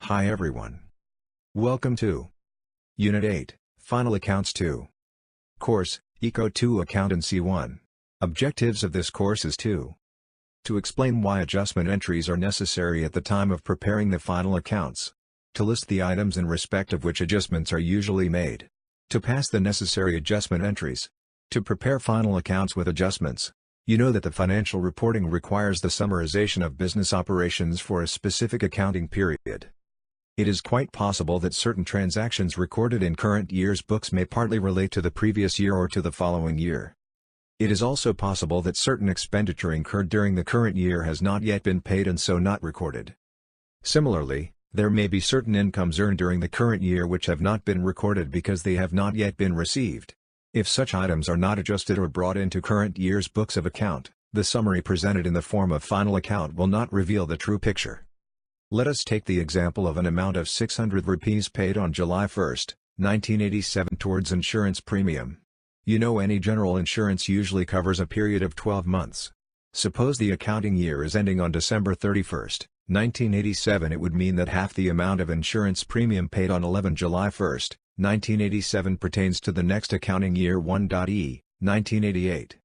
Hi everyone. Welcome to Unit 8, Final Accounts 2. Course, Eco 2 Accountancy 1. Objectives of this course is to explain why adjustment entries are necessary at the time of preparing the final accounts. To list the items in respect of which adjustments are usually made. To pass the necessary adjustment entries. To prepare final accounts with adjustments. You know that the financial reporting requires the summarization of business operations for a specific accounting period. It is quite possible that certain transactions recorded in current year's books may partly relate to the previous year or to the following year. It is also possible that certain expenditure incurred during the current year has not yet been paid and so not recorded. Similarly, there may be certain incomes earned during the current year which have not been recorded because they have not yet been received. If such items are not adjusted or brought into current year's books of account, the summary presented in the form of final account will not reveal the true picture. Let us take the example of an amount of 600 rupees paid on July 1, 1987 towards insurance premium. You know any general insurance usually covers a period of 12 months. Suppose the accounting year is ending on December 31, 1987. It would mean that half the amount of insurance premium paid on July 1, 1987 pertains to the next accounting year 1988.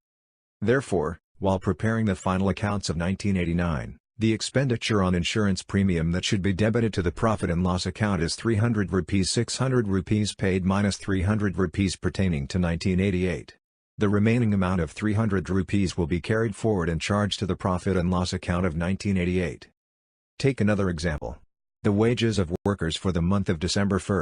Therefore, while preparing the final accounts of 1989, the expenditure on insurance premium that should be debited to the profit and loss account is 300 rupees. 600 rupees paid minus 300 rupees pertaining to 1988. The remaining amount of 300 rupees will be carried forward and charged to the profit and loss account of 1988. Take another example. The wages of workers for the month of December 1,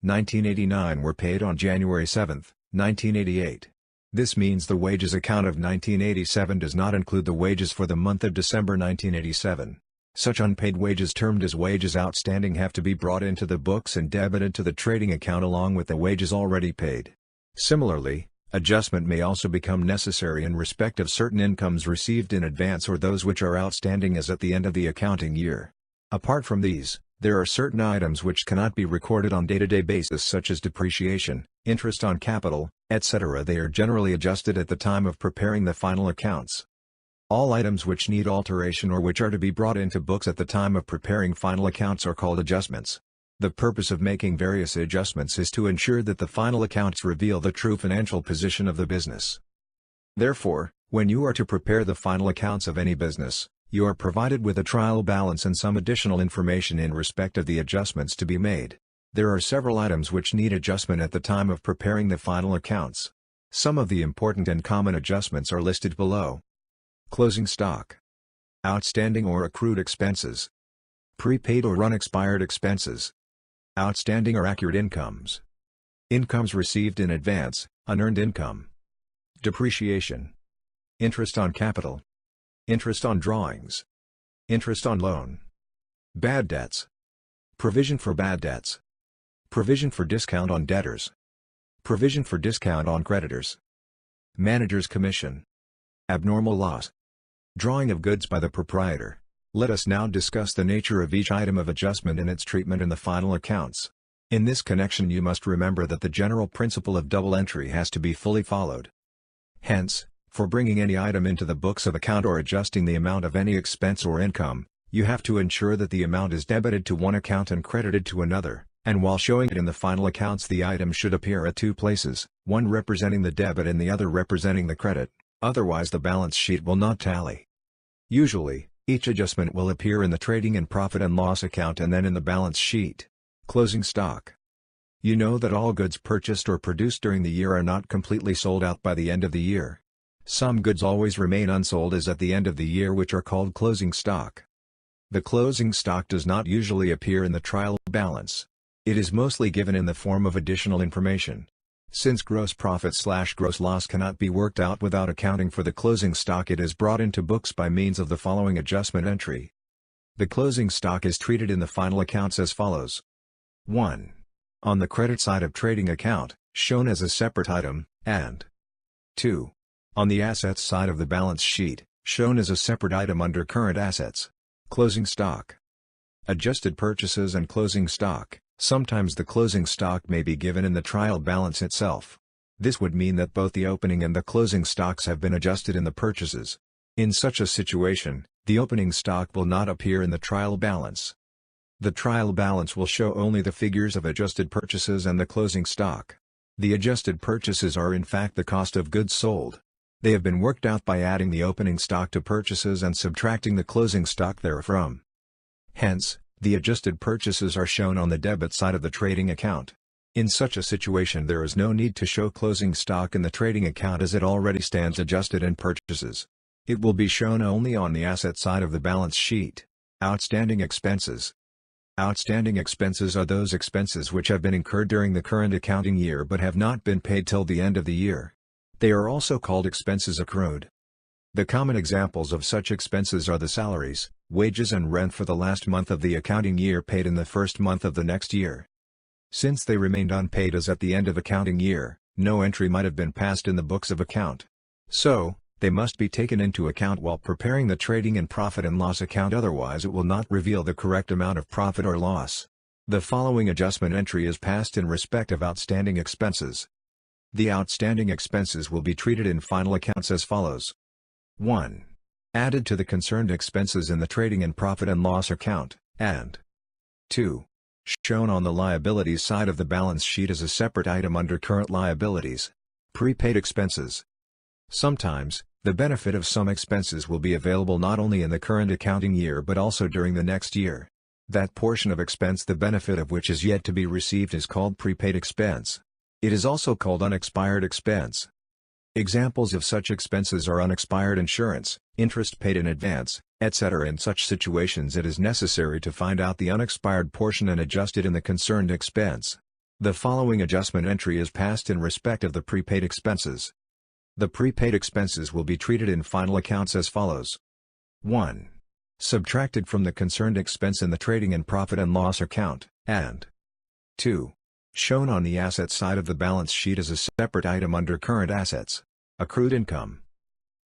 1989 were paid on January 7, 1988. This means the wages account of 1987 does not include the wages for the month of December 1987. Such unpaid wages termed as wages outstanding have to be brought into the books and debited to the trading account along with the wages already paid. Similarly, adjustment may also become necessary in respect of certain incomes received in advance or those which are outstanding as at the end of the accounting year. Apart from these, there are certain items which cannot be recorded on day-to-day basis such as depreciation, interest on capital, etc. They are generally adjusted at the time of preparing the final accounts. All items which need alteration or which are to be brought into books at the time of preparing final accounts are called adjustments. The purpose of making various adjustments is to ensure that the final accounts reveal the true financial position of the business. Therefore, when you are to prepare the final accounts of any business, you are provided with a trial balance and some additional information in respect of the adjustments to be made. There are several items which need adjustment at the time of preparing the final accounts. Some of the important and common adjustments are listed below. Closing stock. Outstanding or accrued expenses. Prepaid or unexpired expenses. Outstanding or accurate incomes. Incomes received in advance, unearned income. Depreciation. Interest on capital. Interest on drawings. Interest on loan. Bad debts. Provision for bad debts. Provision for discount on debtors. Provision for discount on creditors. Manager's commission. Abnormal loss. Drawing of goods by the proprietor. Let us now discuss the nature of each item of adjustment and its treatment in the final accounts. In this connection you must remember that the general principle of double entry has to be fully followed. Hence, for bringing any item into the books of account or adjusting the amount of any expense or income, you have to ensure that the amount is debited to one account and credited to another, and while showing it in the final accounts the item should appear at two places, one representing the debit and the other representing the credit, otherwise the balance sheet will not tally. Usually, each adjustment will appear in the trading and profit and loss account and then in the balance sheet. Closing stock. You know that all goods purchased or produced during the year are not completely sold out by the end of the year. Some goods always remain unsold as at the end of the year, which are called closing stock. The closing stock does not usually appear in the trial balance. It is mostly given in the form of additional information. Since gross profit/gross loss cannot be worked out without accounting for the closing stock, it is brought into books by means of the following adjustment entry. The closing stock is treated in the final accounts as follows. 1. On the credit side of trading account, shown as a separate item, and 2. On the assets side of the balance sheet, shown as a separate item under current assets. Closing stock. Adjusted purchases and closing stock. Sometimes the closing stock may be given in the trial balance itself. This would mean that both the opening and the closing stocks have been adjusted in the purchases. In such a situation, the opening stock will not appear in the trial balance. The trial balance will show only the figures of adjusted purchases and the closing stock. The adjusted purchases are in fact the cost of goods sold. They have been worked out by adding the opening stock to purchases and subtracting the closing stock therefrom. Hence, the adjusted purchases are shown on the debit side of the trading account. In such a situation there is no need to show closing stock in the trading account as it already stands adjusted in purchases. It will be shown only on the asset side of the balance sheet. Outstanding expenses. Outstanding expenses are those expenses which have been incurred during the current accounting year but have not been paid till the end of the year. They are also called expenses accrued. The common examples of such expenses are the salaries, wages and rent for the last month of the accounting year paid in the first month of the next year. Since they remained unpaid as at the end of accounting year, no entry might have been passed in the books of account. So, they must be taken into account while preparing the trading and profit and loss account, otherwise it will not reveal the correct amount of profit or loss. The following adjustment entry is passed in respect of outstanding expenses. The outstanding expenses will be treated in final accounts as follows. 1. Added to the concerned expenses in the trading and profit and loss account, and 2. Shown on the liabilities side of the balance sheet as a separate item under current liabilities. Prepaid expenses. Sometimes, the benefit of some expenses will be available not only in the current accounting year but also during the next year. That portion of expense the benefit of which is yet to be received is called prepaid expense. It is also called unexpired expense. Examples of such expenses are unexpired insurance, interest paid in advance, etc. In such situations it is necessary to find out the unexpired portion and adjust it in the concerned expense. The following adjustment entry is passed in respect of the prepaid expenses. The prepaid expenses will be treated in final accounts as follows. 1. Subtracted from the concerned expense in the trading and profit and loss account, and 2. Shown on the asset side of the balance sheet as a separate item under current assets. Accrued income.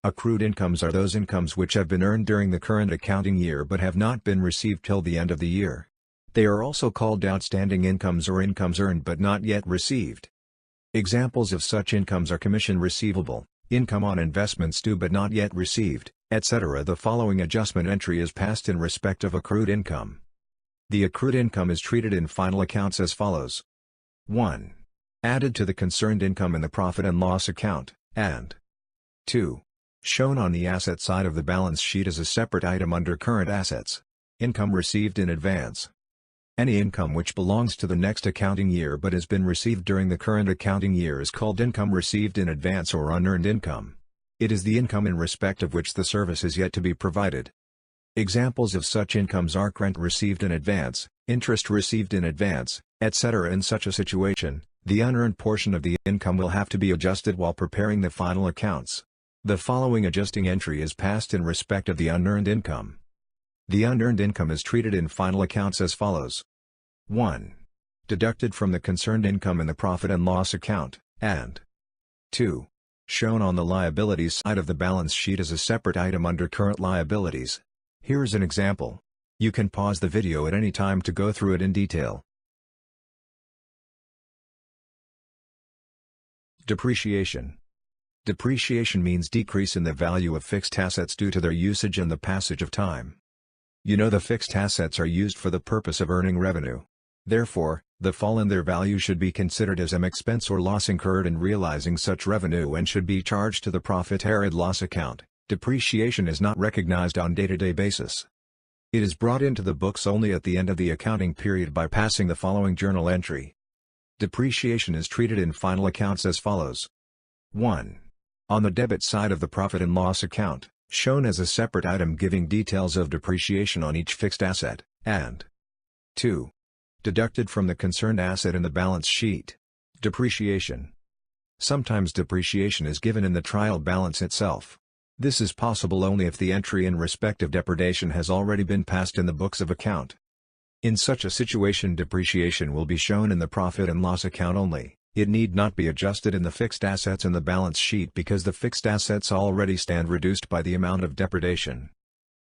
Accrued incomes are those incomes which have been earned during the current accounting year but have not been received till the end of the year. They are also called outstanding incomes or incomes earned but not yet received. Examples of such incomes are commission receivable, income on investments due but not yet received, etc. The following adjustment entry is passed in respect of accrued income. The accrued income is treated in final accounts as follows. 1. Added to the concerned income in the profit and loss account, and 2. Shown on the asset side of the balance sheet as a separate item under current assets. Income received in advance. Any income which belongs to the next accounting year but has been received during the current accounting year is called income received in advance or unearned income. It is the income in respect of which the service is yet to be provided. Examples of such incomes are rent received in advance, interest received in advance, etc. In such a situation, the unearned portion of the income will have to be adjusted while preparing the final accounts. The following adjusting entry is passed in respect of the unearned income. The unearned income is treated in final accounts as follows. 1. Deducted from the concerned income in the profit and loss account, and 2. Shown on the liabilities side of the balance sheet as a separate item under current liabilities. Here is an example. You can pause the video at any time to go through it in detail. Depreciation. Depreciation means decrease in the value of fixed assets due to their usage and the passage of time. You know the fixed assets are used for the purpose of earning revenue. Therefore, the fall in their value should be considered as an expense or loss incurred in realizing such revenue and should be charged to the profit or loss account. Depreciation is not recognized on day-to-day basis. It is brought into the books only at the end of the accounting period by passing the following journal entry. Depreciation is treated in final accounts as follows. 1. On the debit side of the profit and loss account, shown as a separate item giving details of depreciation on each fixed asset, and 2. Deducted from the concerned asset in the balance sheet. Depreciation. Sometimes depreciation is given in the trial balance itself. This is possible only if the entry in respect of depredation has already been passed in the books of account. In such a situation depreciation will be shown in the profit and loss account only. It need not be adjusted in the fixed assets in the balance sheet because the fixed assets already stand reduced by the amount of depredation.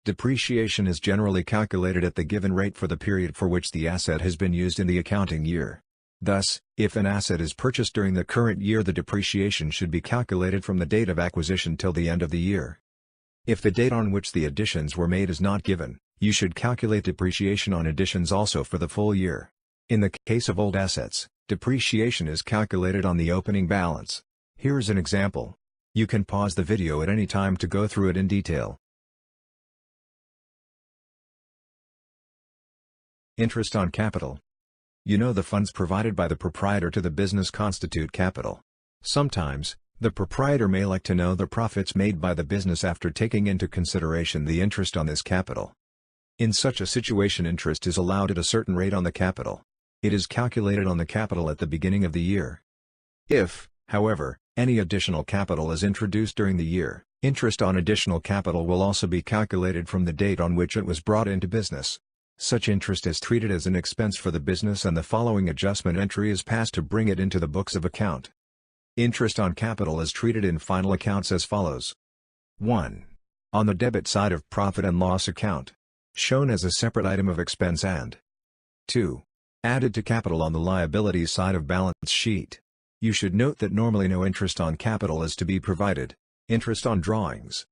Depreciation is generally calculated at the given rate for the period for which the asset has been used in the accounting year. Thus, if an asset is purchased during the current year, the depreciation should be calculated from the date of acquisition till the end of the year. If the date on which the additions were made is not given, You should calculate depreciation on additions also for the full year. In the case of old assets, depreciation is calculated on the opening balance. Here is an example. You can pause the video at any time to go through it in detail. Interest on capital. You know the funds provided by the proprietor to the business constitute capital. Sometimes, the proprietor may like to know the profits made by the business after taking into consideration the interest on this capital. In such a situation, interest is allowed at a certain rate on the capital. It is calculated on the capital at the beginning of the year. If, however, any additional capital is introduced during the year, interest on additional capital will also be calculated from the date on which it was brought into business. Such interest is treated as an expense for the business, and the following adjustment entry is passed to bring it into the books of account. Interest on capital is treated in final accounts as follows. 1. On the debit side of profit and loss account, shown as a separate item of expense, and 2. Added to capital on the liabilities side of balance sheet. You should note that normally no interest on capital is to be provided. Interest on drawings.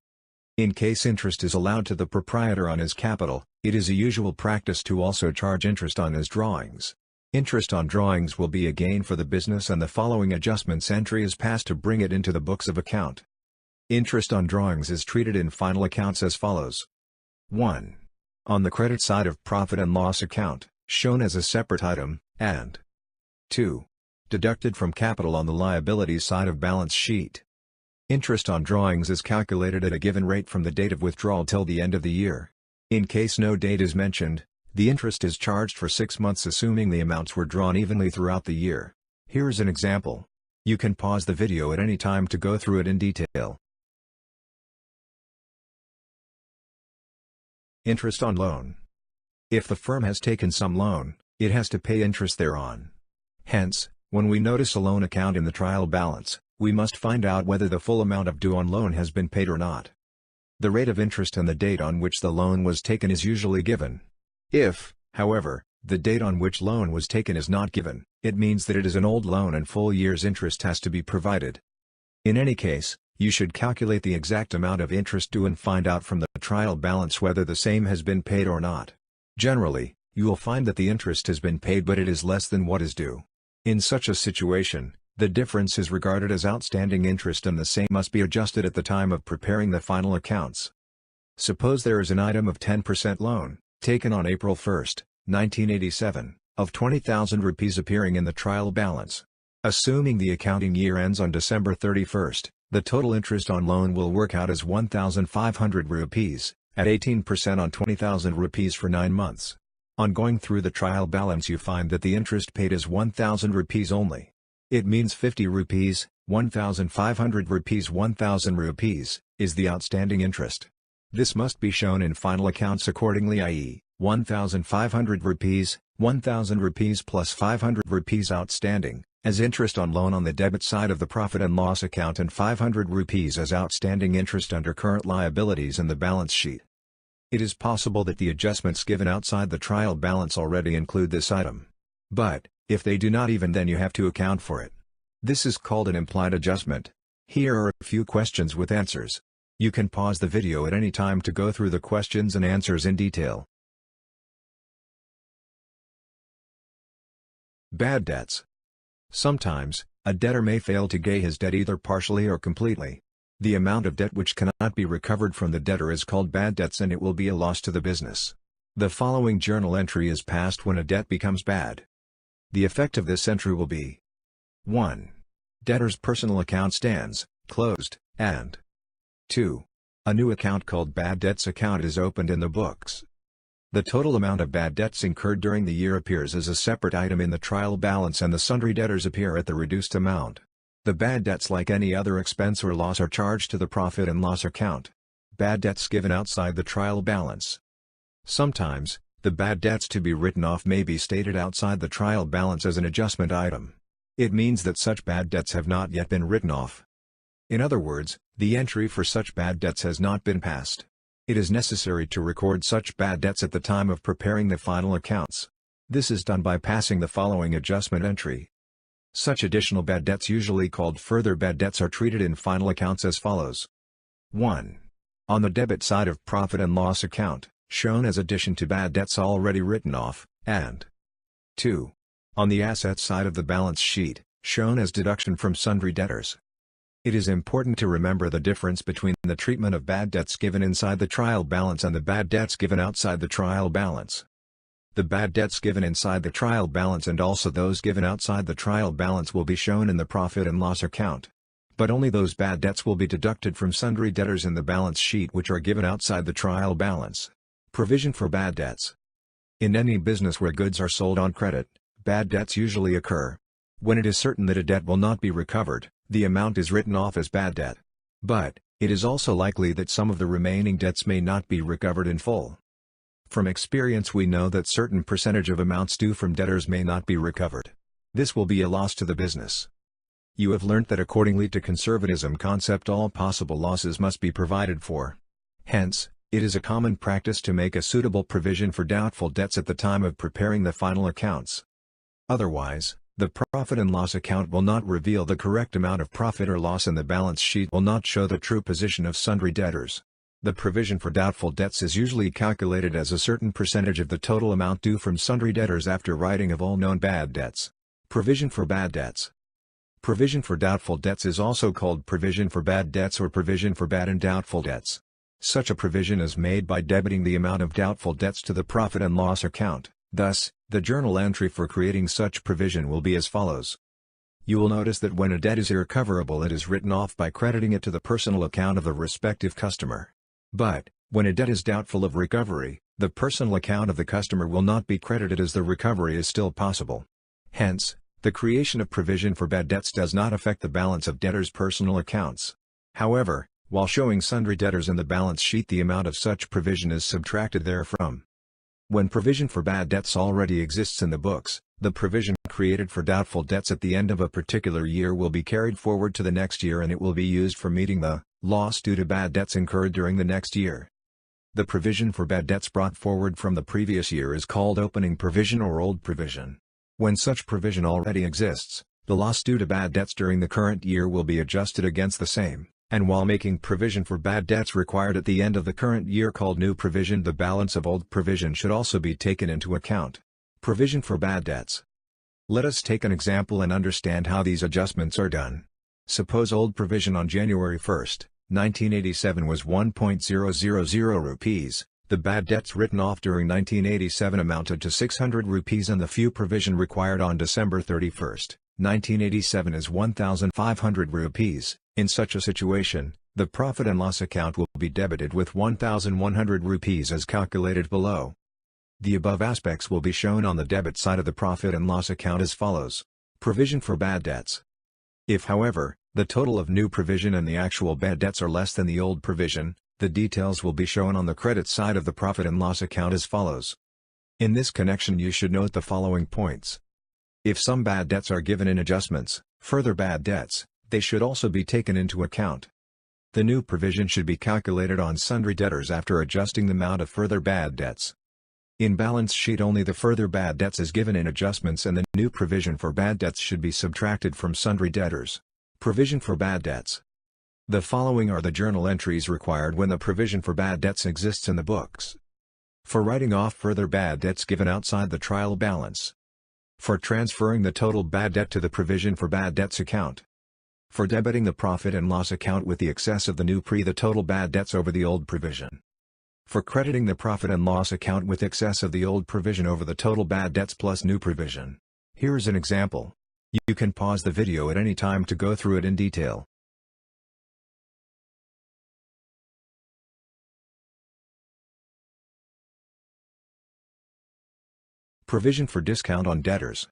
In case interest is allowed to the proprietor on his capital, it is a usual practice to also charge interest on his drawings. Interest on drawings will be a gain for the business, and the following adjustments entry is passed to bring it into the books of account. Interest on drawings is treated in final accounts as follows. 1. On the credit side of profit and loss account, shown as a separate item, and 2. Deducted from capital on the liabilities side of balance sheet. Interest on drawings is calculated at a given rate from the date of withdrawal till the end of the year. In case no date is mentioned, the interest is charged for 6 months, assuming the amounts were drawn evenly throughout the year. Here is an example. You can pause the video at any time to go through it in detail. Interest on loan. If the firm has taken some loan, it has to pay interest thereon. Hence, when we notice a loan account in the trial balance, we must find out whether the full amount of due on loan has been paid or not. The rate of interest and the date on which the loan was taken is usually given. If, however, the date on which loan was taken is not given, it means that it is an old loan and full year's interest has to be provided. In any case, you should calculate the exact amount of interest due and find out from the trial balance whether the same has been paid or not. Generally, you will find that the interest has been paid, but it is less than what is due. In such a situation, the difference is regarded as outstanding interest, and the same must be adjusted at the time of preparing the final accounts. Suppose there is an item of 10% loan, taken on April 1, 1987, of 20,000 rupees appearing in the trial balance. Assuming the accounting year ends on December 31, the total interest on loan will work out as 1,500 rupees, at 18% on 20,000 rupees for 9 months. On going through the trial balance, you find that the interest paid is 1,000 rupees only. It means 50 rupees, 1,500 rupees, 1,000 rupees, is the outstanding interest. This must be shown in final accounts accordingly, i.e., 1,500 rupees, 1,000 rupees plus 500 rupees outstanding, as interest on loan on the debit side of the profit and loss account, and 500 rupees as outstanding interest under current liabilities in the balance sheet. It is possible that the adjustments given outside the trial balance already include this item. But, if they do not, even then you have to account for it. This is called an implied adjustment. Here are a few questions with answers. You can pause the video at any time to go through the questions and answers in detail. Bad debts. Sometimes, a debtor may fail to pay his debt either partially or completely. The amount of debt which cannot be recovered from the debtor is called bad debts, and it will be a loss to the business. The following journal entry is passed when a debt becomes bad. The effect of this entry will be 1. Debtor's personal account stands closed, and 2. A new account called Bad Debts account is opened in the books. The total amount of bad debts incurred during the year appears as a separate item in the trial balance, and the sundry debtors appear at the reduced amount. The bad debts, like any other expense or loss, are charged to the profit and loss account. Bad debts given outside the trial balance. Sometimes, the bad debts to be written off may be stated outside the trial balance as an adjustment item. It means that such bad debts have not yet been written off. In other words, the entry for such bad debts has not been passed. It is necessary to record such bad debts at the time of preparing the final accounts. This is done by passing the following adjustment entry. Such additional bad debts, usually called further bad debts, are treated in final accounts as follows. 1. On the debit side of profit and loss account, shown as addition to bad debts already written off, and 2. On the asset side of the balance sheet, shown as deduction from sundry debtors. It is important to remember the difference between the treatment of bad debts given inside the trial balance and the bad debts given outside the trial balance. The bad debts given inside the trial balance and also those given outside the trial balance will be shown in the profit and loss account. But only those bad debts will be deducted from sundry debtors in the balance sheet which are given outside the trial balance. Provision for bad debts. In any business where goods are sold on credit, bad debts usually occur. When it is certain that a debt will not be recovered, the amount is written off as bad debt. But, it is also likely that some of the remaining debts may not be recovered in full. From experience we know that certain percentage of amounts due from debtors may not be recovered. This will be a loss to the business. You have learnt that accordingly to conservatism concept all possible losses must be provided for. Hence, it is a common practice to make a suitable provision for doubtful debts at the time of preparing the final accounts. Otherwise, the profit and loss account will not reveal the correct amount of profit or loss and the balance sheet will not show the true position of sundry debtors. The provision for doubtful debts is usually calculated as a certain percentage of the total amount due from sundry debtors after writing of all known bad debts. Provision for bad debts. Provision for doubtful debts is also called provision for bad debts or provision for bad and doubtful debts. Such a provision is made by debiting the amount of doubtful debts to the profit and loss account. Thus, the journal entry for creating such provision will be as follows. You will notice that when a debt is irrecoverable it is written off by crediting it to the personal account of the respective customer. But, when a debt is doubtful of recovery, the personal account of the customer will not be credited as the recovery is still possible. Hence, the creation of provision for bad debts does not affect the balance of debtors' personal accounts. However, while showing sundry debtors in the balance sheet the amount of such provision is subtracted therefrom. When provision for bad debts already exists in the books, the provision created for doubtful debts at the end of a particular year will be carried forward to the next year and it will be used for meeting the loss due to bad debts incurred during the next year. The provision for bad debts brought forward from the previous year is called opening provision or old provision. When such provision already exists, the loss due to bad debts during the current year will be adjusted against the same. And while making provision for bad debts required at the end of the current year called new provision, the balance of old provision should also be taken into account. Provision for bad debts. Let us take an example and understand how these adjustments are done. Suppose old provision on January 1, 1987 was 1.000 rupees, the bad debts written off during 1987 amounted to 600 rupees and the few provision required on December 31, 1987 is 1,500 rupees. In such a situation, the profit and loss account will be debited with 1,100 rupees as calculated below. The above aspects will be shown on the debit side of the profit and loss account as follows. Provision for bad debts. If however, the total of new provision and the actual bad debts are less than the old provision, the details will be shown on the credit side of the profit and loss account as follows. In this connection you should note the following points. If some bad debts are given in adjustments, further bad debts, they should also be taken into account. The new provision should be calculated on sundry debtors after adjusting the amount of further bad debts. In balance sheet only the further bad debts is given in adjustments and the new provision for bad debts should be subtracted from sundry debtors. Provision for bad debts. The following are the journal entries required when the provision for bad debts exists in the books. For writing off further bad debts given outside the trial balance. For transferring the total bad debt to the provision for bad debts account. For debiting the profit and loss account with the excess of the new the total bad debts over the old provision. For crediting the profit and loss account with excess of the old provision over the total bad debts plus new provision. Here is an example. You can pause the video at any time to go through it in detail. Provision for discount on debtors.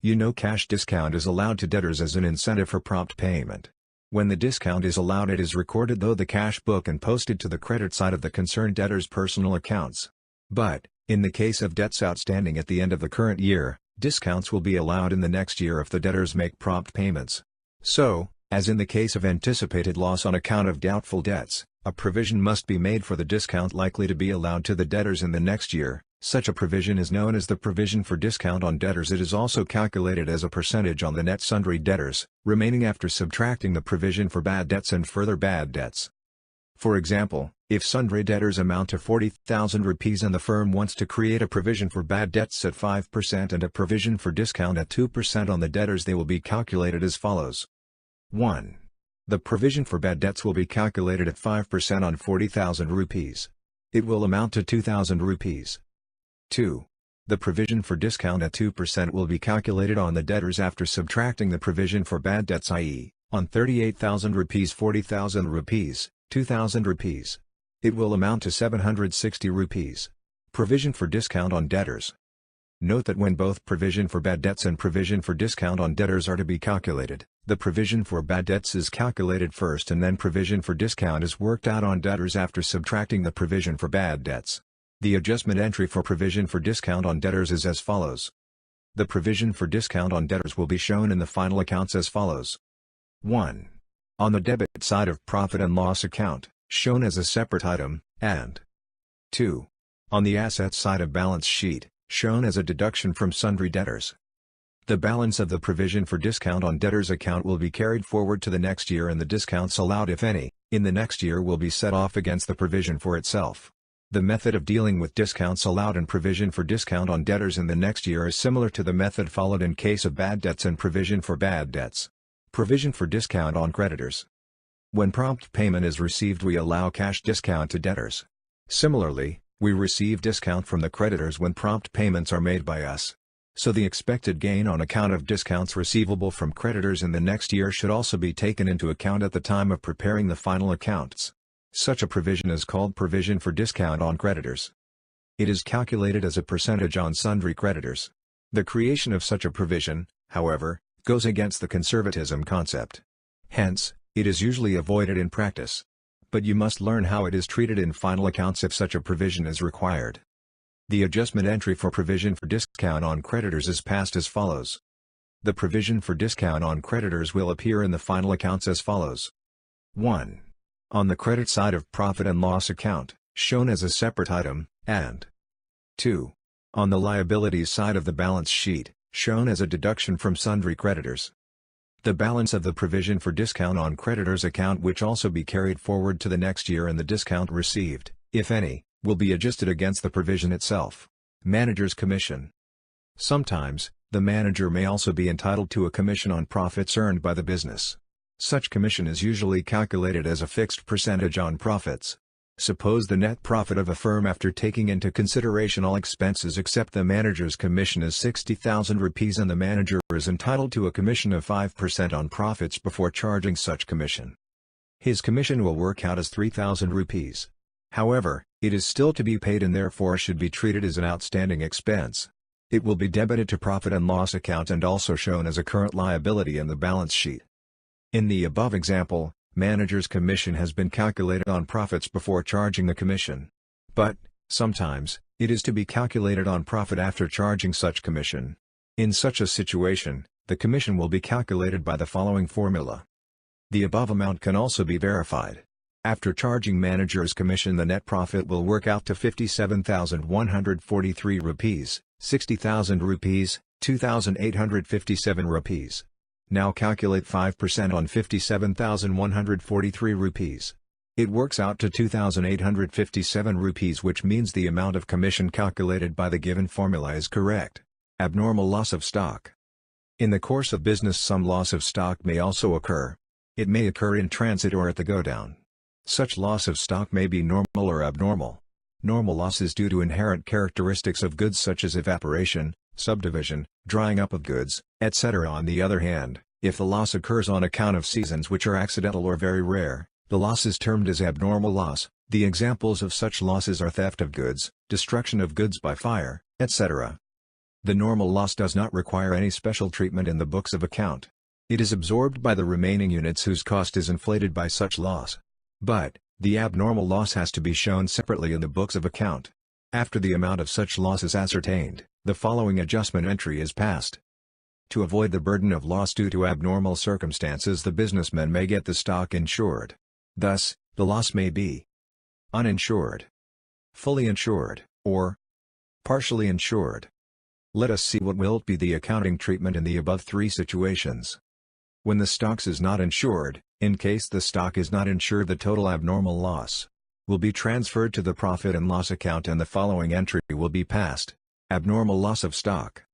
You know cash discount is allowed to debtors as an incentive for prompt payment. When the discount is allowed it is recorded though the cash book and posted to the credit side of the concerned debtor's personal accounts. But, in the case of debts outstanding at the end of the current year, discounts will be allowed in the next year if the debtors make prompt payments. So, as in the case of anticipated loss on account of doubtful debts, a provision must be made for the discount likely to be allowed to the debtors in the next year. Such a provision is known as the provision for discount on debtors. It is also calculated as a percentage on the net sundry debtors, remaining after subtracting the provision for bad debts and further bad debts. For example, if sundry debtors amount to 40,000 rupees and the firm wants to create a provision for bad debts at 5% and a provision for discount at 2% on the debtors, they will be calculated as follows. 1. The provision for bad debts will be calculated at 5% on 40,000 rupees. It will amount to 2,000 rupees. 2. The provision for discount at 2% will be calculated on the debtors after subtracting the provision for bad debts, i.e., on 38,000 rupees 40,000 rupees, 2,000 rupees. It will amount to 760 rupees. Provision for discount on debtors. Note that when both provision for bad debts and provision for discount on debtors are to be calculated, the provision for bad debts is calculated first and then provision for discount is worked out on debtors after subtracting the provision for bad debts. The adjustment entry for provision for discount on debtors is as follows. The provision for discount on debtors will be shown in the final accounts as follows. 1. On the debit side of profit and loss account, shown as a separate item, and 2. On the asset side of balance sheet, shown as a deduction from sundry debtors. The balance of the provision for discount on debtors account will be carried forward to the next year, and the discounts allowed, if any, in the next year will be set off against the provision for itself. The method of dealing with discounts allowed and provision for discount on debtors in the next year is similar to the method followed in case of bad debts and provision for bad debts. Provision for discount on creditors. When prompt payment is received, we allow cash discount to debtors. Similarly, we receive discount from the creditors when prompt payments are made by us. So the expected gain on account of discounts receivable from creditors in the next year should also be taken into account at the time of preparing the final accounts. Such a provision is called provision for discount on creditors. It is calculated as a percentage on sundry creditors. The creation of such a provision, however, goes against the conservatism concept. Hence, it is usually avoided in practice. But you must learn how it is treated in final accounts if such a provision is required. The adjustment entry for provision for discount on creditors is passed as follows. The provision for discount on creditors will appear in the final accounts as follows. 1. On the credit side of profit and loss account, shown as a separate item, and 2. On the liabilities side of the balance sheet, shown as a deduction from sundry creditors. The balance of the provision for discount on creditors account, which also be carried forward to the next year, and the discount received, if any, will be adjusted against the provision itself. Manager's commission. Sometimes, the manager may also be entitled to a commission on profits earned by the business. Such commission is usually calculated as a fixed percentage on profits. Suppose the net profit of a firm after taking into consideration all expenses except the manager's commission is 60,000 rupees, and the manager is entitled to a commission of 5% on profits before charging such commission. His commission will work out as 3,000 rupees. However, it is still to be paid and therefore should be treated as an outstanding expense. It will be debited to profit and loss account and also shown as a current liability in the balance sheet. In the above example, manager's commission has been calculated on profits before charging the commission. But, sometimes, it is to be calculated on profit after charging such commission. In such a situation, the commission will be calculated by the following formula. The above amount can also be verified. After charging manager's commission, the net profit will work out to 57,143 rupees, 60,000 rupees, 2,857 rupees. Now calculate 5% on 57,143 rupees. It works out to 2,857 rupees, which means the amount of commission calculated by the given formula is correct. Abnormal loss of stock. In the course of business, some loss of stock may also occur. It may occur in transit or at the godown. Such loss of stock may be normal or abnormal. Normal loss is due to inherent characteristics of goods such as evaporation, subdivision, drying up of goods, etc. On the other hand, if the loss occurs on account of seasons which are accidental or very rare, the loss is termed as abnormal loss. The examples of such losses are theft of goods, destruction of goods by fire, etc. The normal loss does not require any special treatment in the books of account. It is absorbed by the remaining units whose cost is inflated by such loss. But, the abnormal loss has to be shown separately in the books of account. After the amount of such loss is ascertained, the following adjustment entry is passed. To avoid the burden of loss due to abnormal circumstances, the businessman may get the stock insured. Thus, the loss may be uninsured, fully insured, or partially insured. Let us see what will be the accounting treatment in the above three situations. When the stock is not insured, in case the stock is not insured, the total abnormal loss will be transferred to the profit and loss account and the following entry will be passed. Abnormal loss of stock.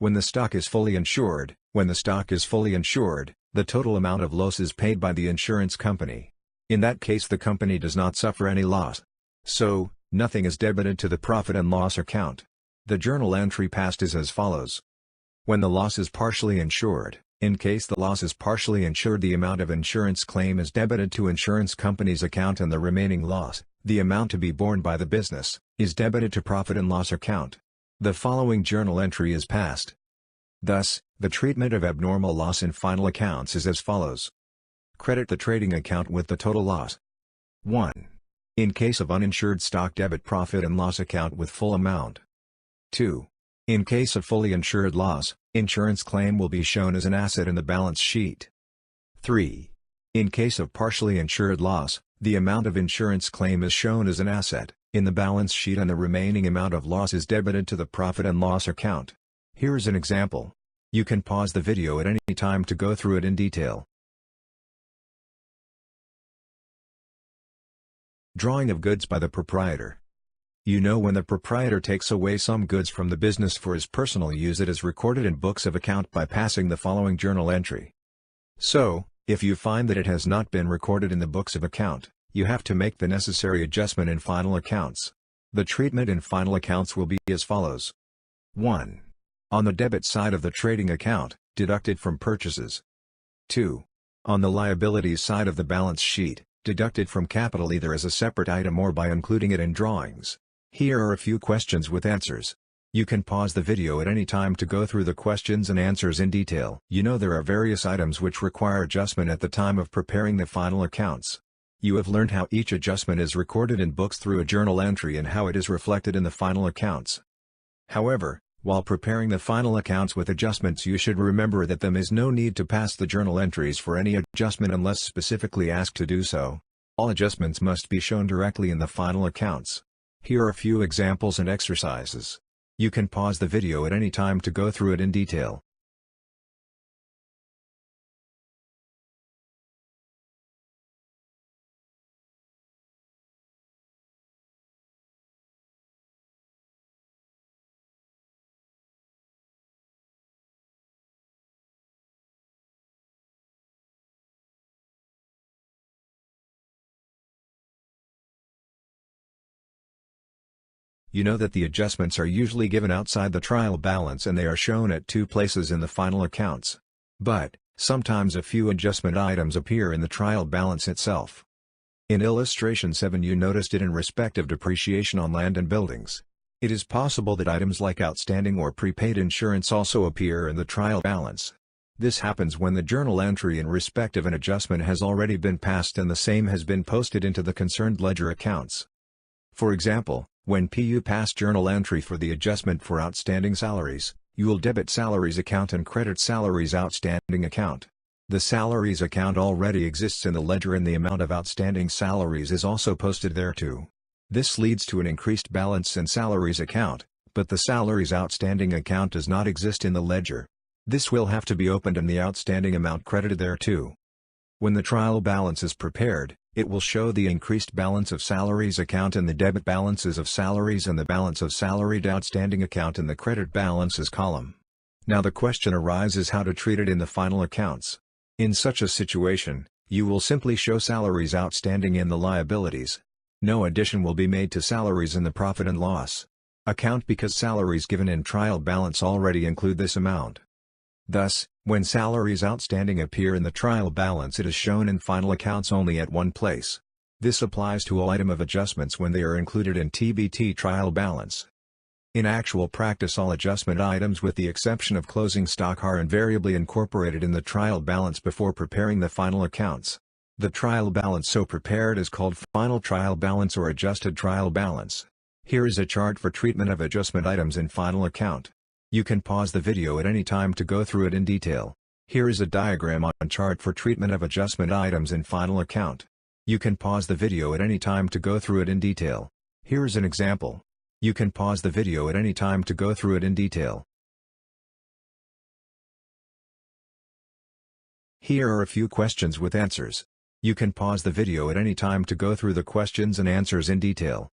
When the stock is fully insured, the total amount of loss is paid by the insurance company. In that case, the company does not suffer any loss. So, nothing is debited to the profit and loss account. The journal entry passed is as follows. When the loss is partially insured, in case the loss is partially insured, the amount of insurance claim is debited to insurance company's account and the remaining loss, the amount to be borne by the business, is debited to profit and loss account. The following journal entry is passed. Thus, the treatment of abnormal loss in final accounts is as follows. Credit the trading account with the total loss. 1. In case of uninsured stock, debit profit and loss account with full amount. 2. In case of fully insured loss, insurance claim will be shown as an asset in the balance sheet. 3. In case of partially insured loss, the amount of insurance claim is shown as an asset in the balance sheet and the remaining amount of loss is debited to the profit and loss account. Here is an example. You can pause the video at any time to go through it in detail. Drawing of goods by the proprietor. When the proprietor takes away some goods from the business for his personal use, it is recorded in books of account by passing the following journal entry. So, if you find that it has not been recorded in the books of account, you have to make the necessary adjustment in final accounts. The treatment in final accounts will be as follows. 1. On the debit side of the trading account, deducted from purchases. 2. On the liabilities side of the balance sheet, deducted from capital either as a separate item or by including it in drawings. Here are a few questions with answers. You can pause the video at any time to go through the questions and answers in detail. There are various items which require adjustment at the time of preparing the final accounts. You have learned how each adjustment is recorded in books through a journal entry and how it is reflected in the final accounts. However, while preparing the final accounts with adjustments, you should remember that there is no need to pass the journal entries for any adjustment unless specifically asked to do so. All adjustments must be shown directly in the final accounts. Here are a few examples and exercises. You can pause the video at any time to go through it in detail. That the adjustments are usually given outside the trial balance and they are shown at two places in the final accounts. But, sometimes a few adjustment items appear in the trial balance itself. In illustration 7 you noticed it in respect of depreciation on land and buildings. It is possible that items like outstanding or prepaid insurance also appear in the trial balance. This happens when the journal entry in respect of an adjustment has already been passed and the same has been posted into the concerned ledger accounts. For example, when you pass journal entry for the adjustment for outstanding salaries, you will debit salaries account and credit salaries outstanding account. The salaries account already exists in the ledger and the amount of outstanding salaries is also posted there too. This leads to an increased balance in salaries account, but the salaries outstanding account does not exist in the ledger. This will have to be opened and the outstanding amount credited there too. When the trial balance is prepared, it will show the increased balance of salaries account in the debit balances of salaries and the balance of salaried outstanding account in the credit balances column. Now the question arises how to treat it in the final accounts. In such a situation, you will simply show salaries outstanding in the liabilities. No addition will be made to salaries in the profit and loss account because salaries given in trial balance already include this amount. Thus, when salaries outstanding appear in the trial balance, it is shown in final accounts only at one place. This applies to all item of adjustments when they are included in TBT trial balance. In actual practice, all adjustment items with the exception of closing stock are invariably incorporated in the trial balance before preparing the final accounts. The trial balance so prepared is called final trial balance or adjusted trial balance. Here is a chart for treatment of adjustment items in final account. You can pause the video at any time to go through it in detail. Here is a diagram on chart for treatment of adjustment items in final account. You can pause the video at any time to go through it in detail. Here is an example. You can pause the video at any time to go through it in detail. Here are a few questions with answers. You can pause the video at any time to go through the questions and answers in detail.